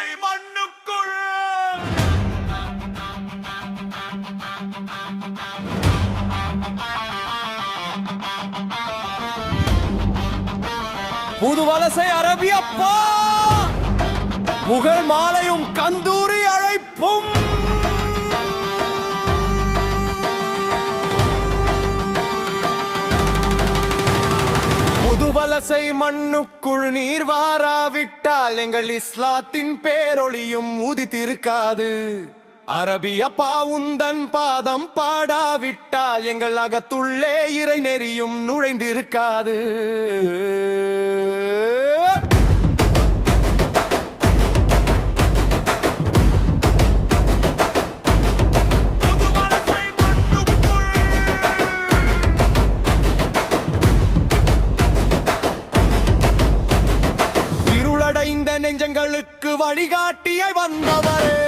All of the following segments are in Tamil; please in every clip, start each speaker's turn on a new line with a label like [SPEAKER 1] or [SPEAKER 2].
[SPEAKER 1] வலசை மண்ணுக்குள் புது வலசை அரபியப்பா முகல் மாலையும் கந்தூரி அழைப்பும் புதுவலசை மண்ணுக்குள் நீர் வாராவிட்டால் எங்கள் இஸ்லாத்தின் பேரொளியும் உதித்திருக்காது. அரபியப்பா உந்தன் பாதம் பாடாவிட்டால் எங்கள் அகத்துள்ளே இறை நெறியும் நுழைந்திருக்காது. இருளடைந்த நெஞ்சங்களுக்கு வழிகாட்டியாய் வந்தவரே,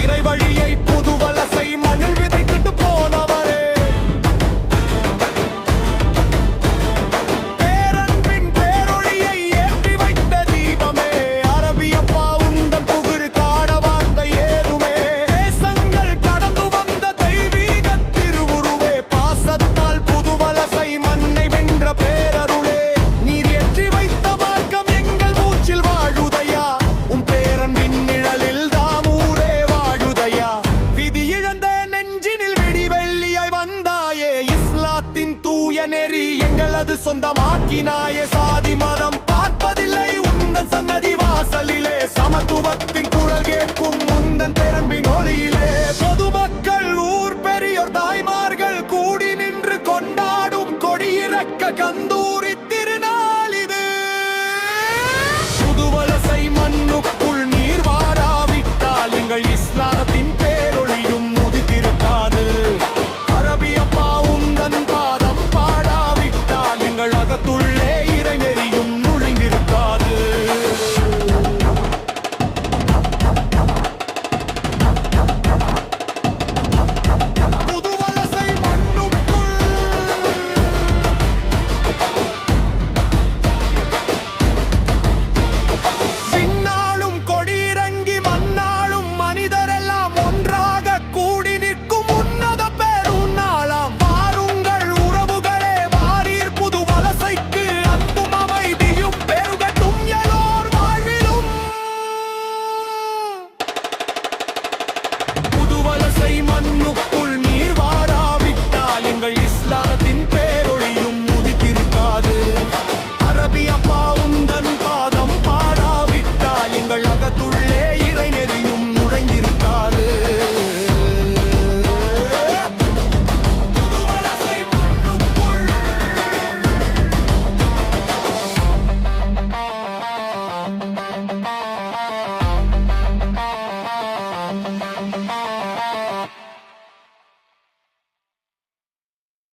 [SPEAKER 1] இறை வழியை புது வலசை மண்ணில் விதைத்துட்டு போனவரே, பேரன்பின் பேரொழியை ஏற்றி வைத்த தீபமே, அரபியப்பா உந்தன் புகழ் காண வார்த்த ஏதுமே, தேசங்கள் கடந்து வந்த தெய்வீக திருவுருவே, பாசத்தால் புது வலசை மண்ணை வென்ற பேரருளே, நீர் ஏற்றி வைத்த மார்க்கம் எங்கள் மூச்சில் வாழுதையா, உன் பேரன்பின் நிழலில் தாமூரே வாழுதையா, விதி இழந்த நெஞ்சினில் விடிவெள்ளியாய் வந்தாயே, இஸ்லாத்தின் தூய நெறி எங்களது சொந்தமாக்கினாயே, சாதி மதம் பார்ப்பதில்லை உந்தன் சன்னதி வாசலிலே சமத்துவத்தை